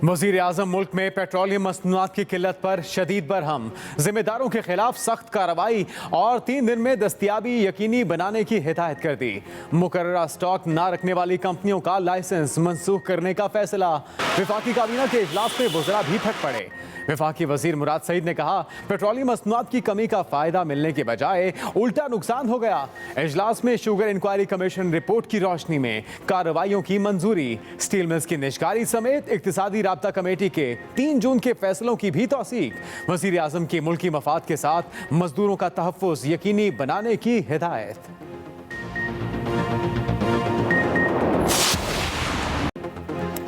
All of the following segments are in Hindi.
वज़ीर आज़म मुल्क में पेट्रोलियम मसनूआत की किल्लत पर शदीद बरहम, जिम्मेदारों के खिलाफ सख्त कार्रवाई और 3 दिन में दस्तियाबी यकीनी बनाने की हिदायत कर दी। मुकर्ररा स्टॉक न रखने वाली कंपनियों का लाइसेंस मनसूख करने का फैसला। वफाकी काबीना के इजलास में वज़रा भी फट पड़े। वफाकी वजीर मुराद सईद ने कहा, पेट्रोलियम मसनूआत की कमी का फायदा मिलने के बजाय उल्टा नुकसान हो गया। इजलास में शुगर इंक्वायरी कमीशन रिपोर्ट की रोशनी में कार्रवाइयों की मंजूरी। स्टील मिल्स की निजकारी समेत इक्तिसादी राब्ता कमेटी के 3 जून के फैसलों की भी तौसीक। वजीर आजम की मुल्की मफाद के साथ मजदूरों का तहफ़्फ़ुज़ यकीनी बनाने की हिदायत।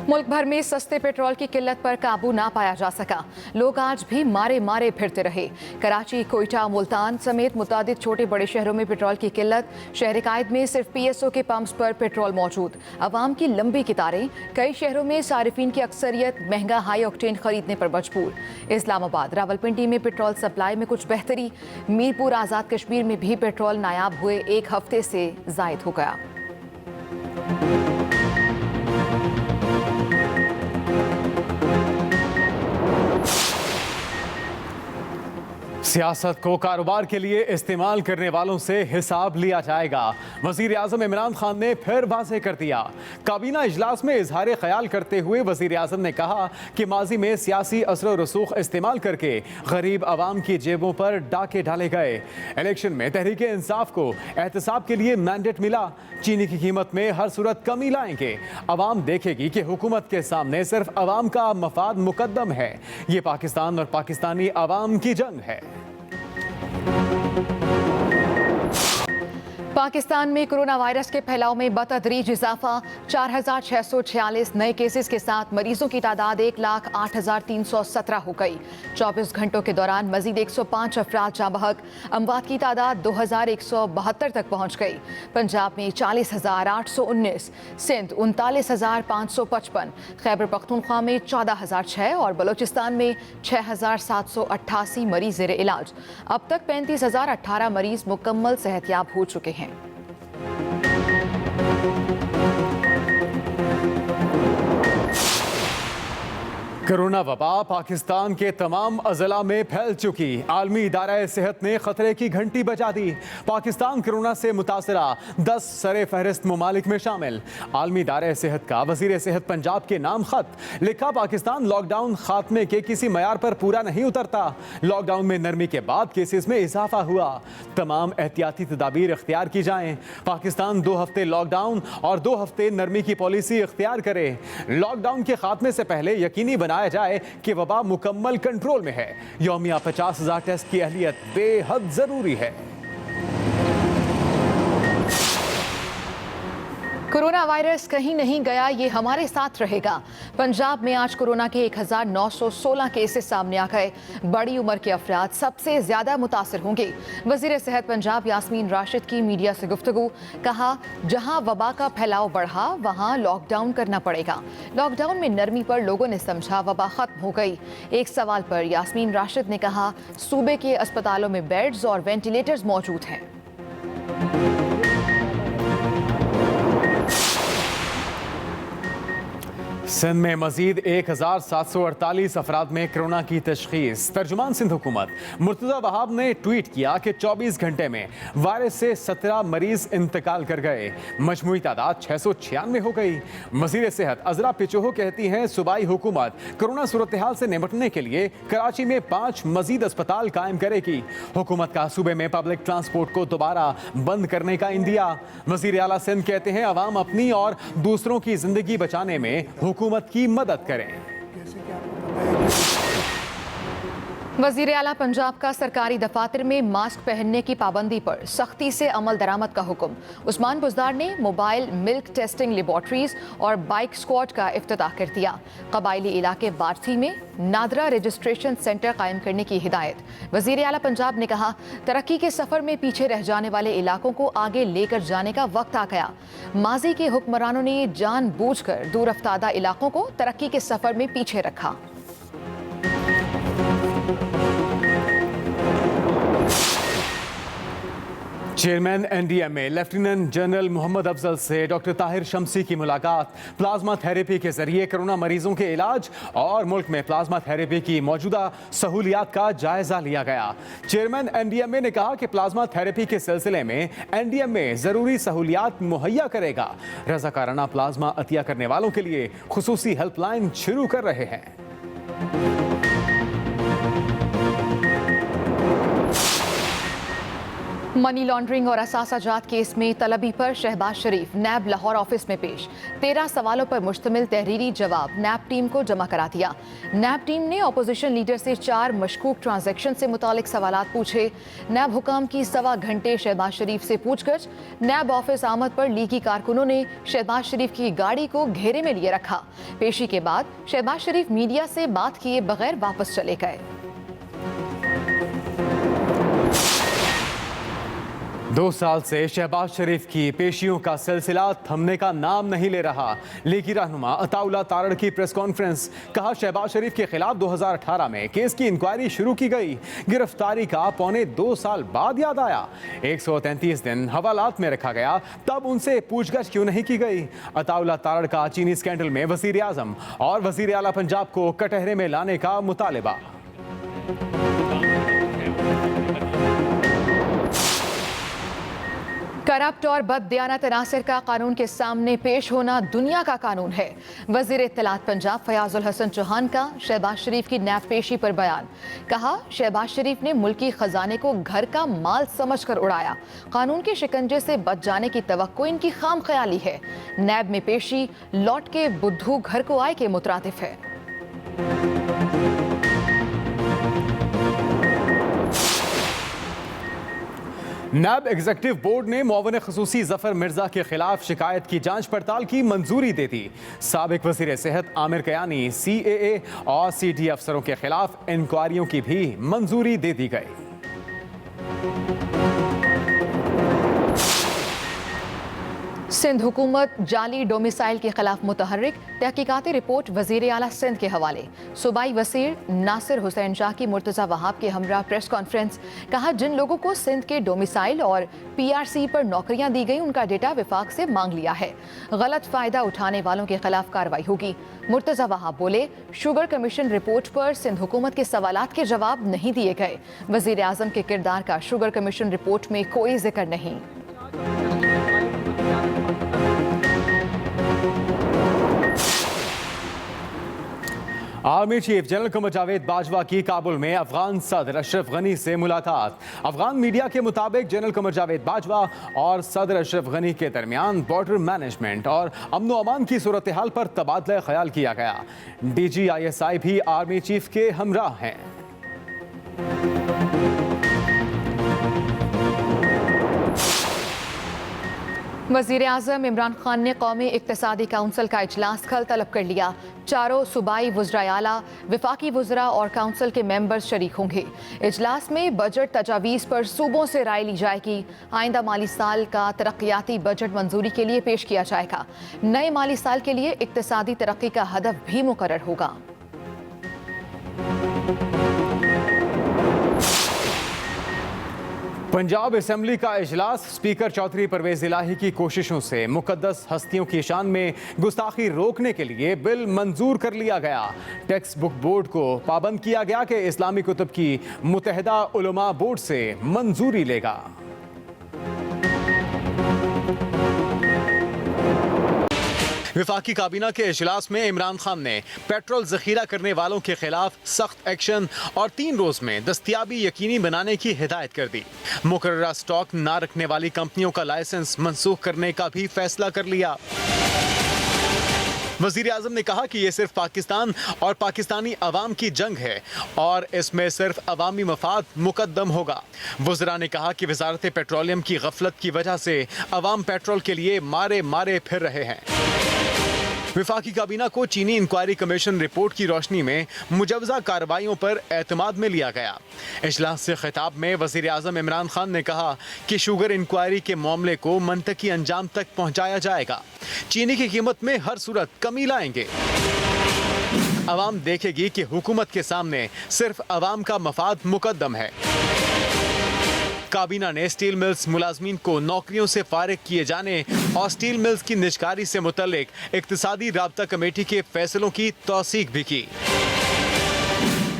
मुल्क भर में सस्ते पेट्रोल की किल्लत पर काबू ना पाया जा सका। लोग आज भी मारे मारे फिरते रहे। कराची, कोयटा, मुल्तान समेत मुतादिद छोटे बड़े शहरों में पेट्रोल की किल्लत। शहर कायद में सिर्फ PSO के पंप्स पर पेट्रोल मौजूद। अवाम की लंबी कितारें। कई शहरों में सारिफिन की अक्सरियत महंगा हाई ऑक्टेन खरीदने पर मजबूर। इस्लामाबाद, रावलपिंडी में पेट्रोल सप्लाई में कुछ बेहतरी। मीरपुर, आज़ाद कश्मीर में भी पेट्रोल नायाब हुए 1 हफ्ते से जायद हो गया। सियासत को कारोबार के लिए इस्तेमाल करने वालों से हिसाब लिया जाएगा। वजीर आजम इमरान खान ने फिर वाज़ेह कर दिया। काबीना इजलास में इजहार ख्याल करते हुए वजीर आजम ने कहा कि माजी में सियासी असर और रसूख इस्तेमाल करके गरीब आवाम की जेबों पर डाके डाले गए। इलेक्शन में तहरीक इंसाफ को एहतसाब के लिए मैंडेट मिला। चीनी की कीमत में हर सूरत कमी लाएंगे। आवाम देखेगी कि हुकूमत के सामने सिर्फ आवाम का मफाद मुकद्दम है। ये पाकिस्तान और पाकिस्तानी आवाम की जंग है। पाकिस्तान में कोरोना वायरस के फैलाव में बतदरीज इजाफा। 4,646 नए केसेस के साथ मरीजों की तादाद 1,08,317 हो गई। 24 घंटों के दौरान मजीद 105 अफराद जाँ बहक। अमवात की तादाद 2,172 तक पहुँच गई। पंजाब में 40,819, सिंध 39,555, खैबर पख्तूनख्वा में 14,006 और बलोचिस्तान में 6,788 मरीज ज़ेर इलाज। अब तक 35,018 मरीज मुकम्मल सेहतयाब हो चुके हैं। कोरोना वबा पाकिस्तान के तमाम अजला में फैल चुकी। आलमी इदारा सेहत ने खतरे की घंटी बजा दी। पाकिस्तान कोरोना से मुतासरा 10 सरे फहरिस्त ममालिक में शामिल। आलमी इदारा सेहत का वजीर सेहत पंजाब के नाम खत लिखा, पाकिस्तान लॉकडाउन खात्मे के किसी मयार पर पूरा नहीं उतरता। लॉकडाउन में नरमी के बाद केसेस में इजाफा हुआ। तमाम एहतियाती तदाबीर इख्तियार की जाएं। पाकिस्तान 2 हफ्ते लॉकडाउन और 2 हफ्ते नरमी की पॉलिसी इख्तियार करे। लॉकडाउन के खात्मे से पहले यकीनी बनाया जाए कि वबा मुकम्मल कंट्रोल में है। यौमिया 50,000 टेस्ट की अहलियत बेहद जरूरी है। कोरोना वायरस कहीं नहीं गया, ये हमारे साथ रहेगा। पंजाब में आज कोरोना के 1,916 केसेस सामने आ गए। बड़ी उम्र के अफराद सबसे ज्यादा मुतासर होंगे। वजीर सेहत पंजाब यास्मीन राशिद की मीडिया से गुफ्तगू। कहा, जहां वबा का फैलाव बढ़ा वहां लॉकडाउन करना पड़ेगा। लॉकडाउन में नरमी पर लोगों ने समझा वबा खत्म हो गई। एक सवाल पर यास्मीन राशिद ने कहा, सूबे के अस्पतालों में बेड्स और वेंटिलेटर्स मौजूद हैं। सिंध में मजीद 1,748 अफराद में कोरोना की तशखीस। तर्जुमान सिंध हुकूमत मुर्तज़ा वहाब ने ट्वीट किया कि 24 घंटे में वायरस से 17 मरीज इंतकाल कर गए। मजमूई तादाद 696 हो गई। वज़ीर सेहत अज़रा पिचोहो कहती हैं, सूबाई हुकूमत कोरोना सूरत हाल से निपटने के लिए कराची में 5 मजीद अस्पताल कायम करेगी। हुकूमत का सूबे में पब्लिक ट्रांसपोर्ट को दोबारा बंद करने का इंदिया। वज़ीर आला सिंध कहते हैं, अवाम अपनी और दूसरों की जिंदगी बचाने में हुकूमत की मदद करें। वज़ीर आला पंजाब का सरकारी दफातर में मास्क पहनने की पाबंदी पर सख्ती से अमल दरामद का हुक्म। उस्मान बुज़दार ने मोबाइल मिल्क टेस्टिंग लेबॉर्ट्रीज और बाइक स्क्वाड का इफ्तिताह कर दिया। कबायली इलाके बार्थी में नादरा रजिस्ट्रेशन सेंटर कायम करने की हिदायत। वज़ीर आला पंजाब ने कहा, तरक्की के सफ़र में पीछे रह जाने वाले इलाकों को आगे लेकर जाने का वक्त आ गया। माजी के हुक्मरानों ने जानबूझकर दूर अफ्तादा इलाकों को तरक्की के सफ़र में पीछे रखा। Chairman NDMA lieutenant general Mohammad Afzal से डॉक्टर ताहिर शमसी की मुलाकात। प्लाज्मा थेरेपी के जरिए कोरोना मरीजों के इलाज और मुल्क में प्लाज्मा थेरेपी की मौजूदा सहूलियात का जायजा लिया गया। चेयरमैन एनडीएमए ने कहा कि प्लाज्मा थेरेपी के सिलसिले में एनडीएमए जरूरी सहूलियात मुहैया करेगा। रजाकाराना प्लाज्मा अतिया करने वालों के लिए खुसूसी हेल्पलाइन शुरू कर रहे हैं। मनी लॉन्ड्रिंग और असासाजात केस में तलबी पर शहबाज शरीफ नैब लाहौर ऑफिस में पेश। 13 सवालों पर मुश्तमिल तहरीरी जवाब नैब टीम को जमा करा दिया। नैब टीम ने अपोजिशन लीडर से 4 मशकूक ट्रांजैक्शन से मुतालिक सवालात पूछे। नैब हुकाम की 1.25 घंटे शहबाज शरीफ से पूछगछ। नैब ऑफिस आमद पर लीगी कारकुनों ने शहबाज शरीफ की गाड़ी को घेरे में लिए रखा। पेशी के बाद शहबाज शरीफ मीडिया से बात किए बगैर वापस चले गए। 2 साल से शहबाज शरीफ की पेशियों का सिलसिला थमने का नाम नहीं ले रहा। लीगी रहनुमा अताउल्लाह तारड़ की प्रेस कॉन्फ्रेंस। कहा शहबाज शरीफ के खिलाफ 2018 में केस की इंक्वायरी शुरू की गई। गिरफ्तारी का पौने 2 साल बाद याद आया। 133 दिन हवालात में रखा गया, तब उनसे पूछगछ क्यों नहीं की गई। अताउल्लाह तारड़ का चीनी स्कैंडल में वजीर आजम और वजीर आला पंजाब को कटहरे में लाने का मुतालिबा। करप्ट और बददियानत अनासर का कानून के सामने पेश होना दुनिया का कानून है। वजीर इत्तलात पंजाब फयाजुल हसन चौहान का शहबाज शरीफ की नैब पेशी पर बयान। कहा शहबाज शरीफ ने मुल्की खजाने को घर का माल समझकर उड़ाया। कानून के शिकंजे से बच जाने की तवक्को इनकी खाम ख्याली है। नैब में पेशी लौट के बुद्धू घर को आए के मुतरादिफ है। नैब एग्जीक्यूटिव बोर्ड ने मुआविन खसूसी जफर मिर्जा के खिलाफ शिकायत की जांच पड़ताल की मंजूरी दे दी। साबिक वजीर सेहत आमिर कयानी CAA और CD अफसरों के खिलाफ इंक्वायरियों की भी मंजूरी दे दी गई। सिंध हुकूमत जाली डोमिसाइल के खिलाफ मुतहर्रिक। तहकीकाती रिपोर्ट वजीर आला सिंध के हवाले। सूबाई वजीर नासिर हुसैन शाह की मुर्तज़ा वहाब के हमरा प्रेस कॉन्फ्रेंस। कहा जिन लोगों को सिंध के डोमिसाइल और PRC पर नौकरियां दी गई उनका डेटा विफाक से मांग लिया है। गलत फायदा उठाने वालों के खिलाफ कार्रवाई होगी। मुर्तज़ा वहाब बोले शुगर कमीशन रिपोर्ट पर सिंध हुकूमत के सवालात के जवाब नहीं दिए गए। वजीर आजम के किरदार का शुगर कमीशन रिपोर्ट में कोई जिक्र नहीं। Army chief general Qamar Javed Bajwa की काबुल में अफगान सदर अशरफ गनी से मुलाकात। अफगान मीडिया के मुताबिक जनरल कमर जावेद बाजवा और सदर अशरफ गनी के दरमियान बॉर्डर मैनेजमेंट और अमन व अमान की सूरत हाल पर तबादला ख्याल किया गया। DG ISI भी आर्मी चीफ के हमराह हैं। वजीर आजम इमरान खान ने कौमी इक्तिसादी काउंसिल का इजलास कल तलब कर लिया। चारों सूबाई वज़राए आला, विफाकी वज़रा और काउंसिल के मेंबर्स शरीक होंगे। इजलास में बजट तजावीज़ पर सूबों से राय ली जाएगी। आइंदा माली साल का तरक्याती बजट मंजूरी के लिए पेश किया जाएगा। नए माली साल के लिए इक्तिसादी तरक्की का हदफ भी मुकर्रर होगा। पंजाब असेंबली का इजलास। स्पीकर चौधरी परवेज इलाही की कोशिशों से मुकद्दस हस्तियों की शान में गुस्ताखी रोकने के लिए बिल मंजूर कर लिया गया। टेक्स्ट बुक बोर्ड को पाबंद किया गया कि इस्लामी कुतुब की मुत्तहिदा उलमा बोर्ड से मंजूरी लेगा। विफाकी काबीना के इजलास में इमरान खान ने पेट्रोल जखीरा करने वालों के खिलाफ सख्त एक्शन और 3 रोज में दस्तयाबी यकीनी बनाने की हिदायत कर दी। मुकर्ररा स्टॉक ना रखने वाली कंपनियों का लाइसेंस मनसूख करने का भी फैसला कर लिया। वजीर आजम ने कहा कि ये सिर्फ पाकिस्तान और पाकिस्तानी अवाम की जंग है और इसमें सिर्फ अवामी मफाद मुकद्दम होगा। वज़रा ने कहा कि वजारत पेट्रोलियम की गफलत की वजह से अवाम पेट्रोल के लिए मारे मारे फिर रहे हैं। विफाकी काबीना को चीनी इंक्वायरी कमीशन रिपोर्ट की रोशनी में मुजवजा कार्रवाइयों पर एतमाद में लिया गया। इजलास से खिताब में वजीर आजम इमरान खान ने कहा कि शुगर इंक्वायरी के मामले को मंतकी अंजाम तक पहुंचाया जाएगा। चीनी की कीमत में हर सूरत कमी लाएंगे। अवाम देखेगी कि हुकूमत के सामने सिर्फ अवाम का मफाद मुकद्दम है। काबीना ने स्टील मिल्स मुलाजमीन को नौकरियों से फारिग किए जाने और स्टील मिल्स की निजकारी से मुतल्लिक इक्तिसादी राब्ता कमेटी के फैसलों की तौसीक भी की।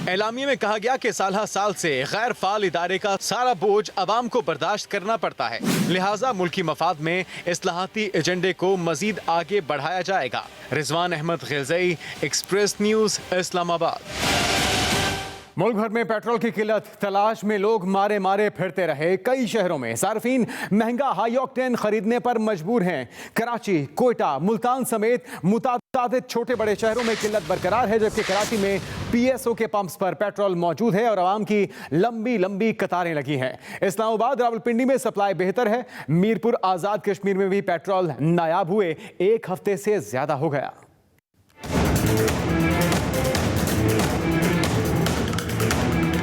एलामिया में कहा गया कि साल से गैर फाल इदारे का सारा बोझ अवाम को बर्दाश्त करना पड़ता है, लिहाजा मुल्की मफाद में इस्लाहाती एजेंडे को मजीद आगे बढ़ाया जाएगा। Rizwan Ahmed Ghizai, express news, Islamabad. मुल्क भर में पेट्रोल की किल्लत तलाश में लोग मारे मारे फिरते रहे। कई शहरों में सार्फिन महंगा हाई ऑक्टेन खरीदने पर मजबूर हैं। कराची, कोयटा, मुल्तान समेत मुतादिद छोटे बड़े शहरों में किल्लत बरकरार है, जबकि कराची में PSO के पंप्स पर पेट्रोल मौजूद है और आवाम की लंबी लंबी कतारें लगी हैं। इस्लामाबाद, रावलपिंडी में सप्लाई बेहतर है। मीरपुर, आज़ाद कश्मीर में भी पेट्रोल नायाब हुए 1 हफ्ते से ज्यादा हो गया।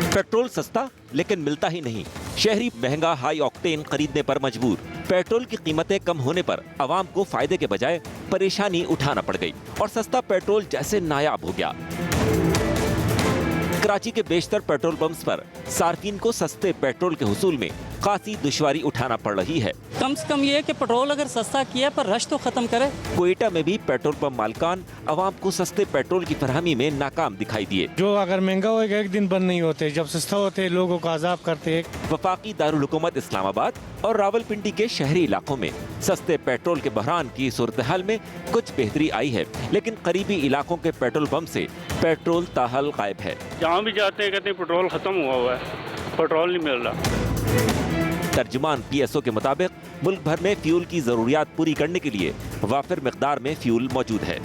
पेट्रोल सस्ता लेकिन मिलता ही नहीं। शहरी महंगा हाई ऑक्टेन खरीदने पर मजबूर। पेट्रोल की कीमतें कम होने पर आवाम को फायदे के बजाय परेशानी उठाना पड़ गई और सस्ता पेट्रोल जैसे नायाब हो गया। कराची के बेशतर पेट्रोल पंप्स पर सार्फिन को सस्ते पेट्रोल के हुसूल में खासी दुश्वारी उठाना पड़ रही है। कम से कम ये है कि पेट्रोल अगर सस्ता किया पर रश तो खत्म करे। कोयटा में भी पेट्रोल पंप मालिकान आवाम को सस्ते पेट्रोल की फरहमी में नाकाम दिखाई दिए। जो अगर महंगा होगा एक दिन बंद नहीं होते, जब सस्ता होते लोगों को अजाब करते। वफाकी दारुल हुकूमत इस्लामाबाद और रावलपिंडी के शहरी इलाकों में सस्ते पेट्रोल के बहरान की सूरत हाल में कुछ बेहतरी आई है, लेकिन करीबी इलाकों के पेट्रोल पंप से पेट्रोल ताहल गायब है। जहाँ भी जाते हैं कहते हैं पेट्रोल खत्म हुआ है, पेट्रोल नहीं मिल रहा। तर्जुमान PSO के मुताबिक मुल्क भर में फ्यूल की जरूरियात पूरी करने के लिए वाफिर मिकदार में फ्यूल मौजूद है।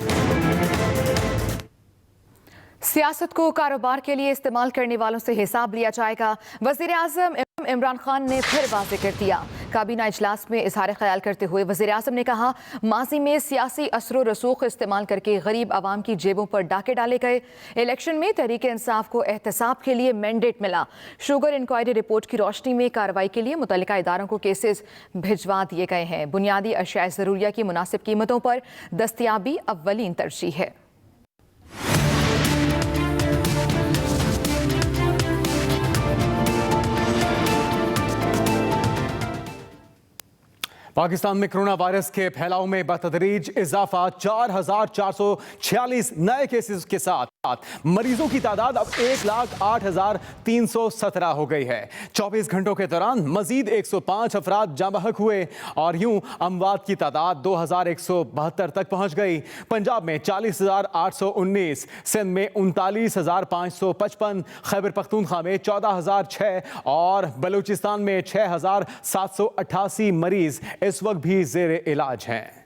सियासत को कारोबार के लिए इस्तेमाल करने वालों से हिसाब लिया जाएगा। वज़ीर आज़म इमरान खान ने फिर वाज़ेह कर दिया। काबीना इजलास में इजहार ख्याल करते हुए वज़ीर आज़म ने कहा, माजी में सियासी असर रसूख इस्तेमाल करके गरीब आवाम की जेबों पर डाके डाले गए। इलेक्शन में तहरीक इंसाफ को एहतसाब के लिए मैंडेट मिला। शुगर इंक्वायरी रिपोर्ट की रोशनी में कार्रवाई के लिए मुतल्लिका इदारों को केसेस भिजवा दिए गए हैं। बुनियादी अशिया ज़रूरिया की मुनासिब कीमतों पर दस्तयाबी अव्वलीन तरजीह है। पाकिस्तान में कोरोना वायरस के फैलाव में बतदरीज इजाफा। 4,446 नए केसेस के साथ मरीजों की तादाद अब 1,08,317 हो गई है। 24 घंटों के दौरान मजीद 105 अफराद जाँ बहक हुए और यूं अमवात की तादाद 2,172 तक पहुंच गई। पंजाब में 40,819, सिंध में 39,555, खैबर पख्तूनख्वा में 14,006 और बलूचिस्तान में 6,788 मरीज इस वक्त भी जेर इलाज हैं।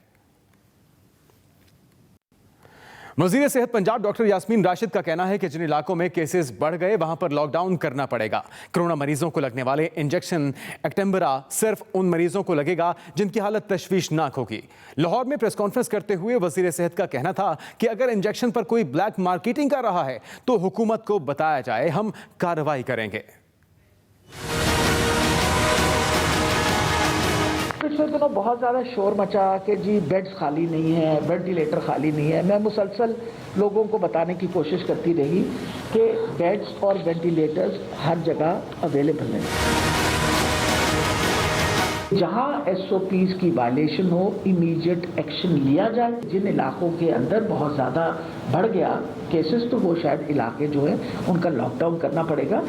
वज़ीर सेहत पंजाब डॉक्टर यास्मीन राशिद का कहना है कि जिन इलाकों में केसेस बढ़ गए वहां पर लॉकडाउन करना पड़ेगा। कोरोना मरीजों को लगने वाले इंजेक्शन एक्टेम्बरा सिर्फ उन मरीजों को लगेगा जिनकी हालत तशवीशनाक होगी। लाहौर में प्रेस कॉन्फ्रेंस करते हुए वज़ीर सेहत का कहना था कि अगर इंजेक्शन पर कोई ब्लैक मार्केटिंग कर रहा है तो हुकूमत को बताया जाए, हम कार्रवाई करेंगे। पिछले दिनों बहुत ज़्यादा शोर मचा कि जी बेड्स खाली नहीं है, वेंटिलेटर खाली नहीं है। मैं मुसलसल लोगों को बताने की कोशिश करती रही कि बेड्स और वेंटिलेटर्स हर जगह अवेलेबल हैं। जहां SOPs की वायलेशन हो, इमीडिएट एक्शन लिया जाए। जिन इलाकों के अंदर बहुत ज़्यादा बढ़ गया केसेस, तो वो शायद इलाके जो है उनका लॉकडाउन करना पड़ेगा।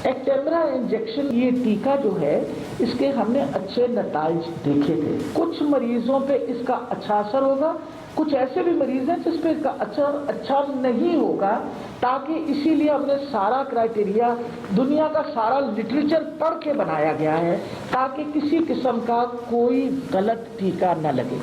एक्टेम्बरा इंजेक्शन, ये टीका जो है, इसके हमने अच्छे नताइज देखे थे। कुछ मरीजों पे इसका अच्छा असर होगा, कुछ ऐसे भी मरीज हैं जिस पे इसका असर अच्छा नहीं होगा। ताकि इसीलिए हमने सारा क्राइटेरिया, दुनिया का सारा लिटरेचर पढ़ के बनाया गया है ताकि किसी किस्म का कोई गलत टीका न लगे।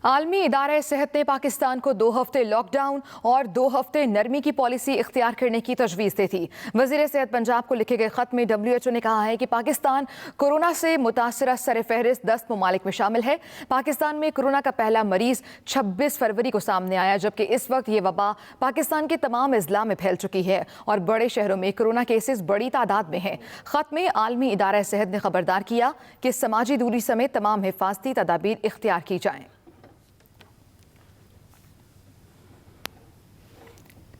आलमी इदारे सेहत ने पाकिस्तान को 2 हफ्ते लॉकडाउन और 2 हफ्ते नरमी की पॉलिसी इख्तियार करने की तजवीज़ दी थी। वज़ीर सेहत पंजाब को लिखे गए खत में WHO ने कहा है कि पाकिस्तान कोरोना से मुतासरा सरफहरिस्त 10 ममालिक में शामिल है। पाकिस्तान में कोरोना का पहला मरीज 26 फरवरी को सामने आया, जबकि इस वक्त ये वबा पाकिस्तान के तमाम अजला में फैल चुकी है और बड़े शहरों में कोरोना केसेस बड़ी तादाद में हैं। खत में आलमी इदारा सेहत ने खबरदार किया कि समाजी दूरी समेत तमाम हिफाजती तदाबीर इख्तियार की जाएँ।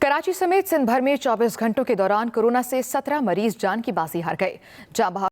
कराची समेत सिंध भर में 24 घंटों के दौरान कोरोना से 17 मरीज जान की बाजी हार गए। जहां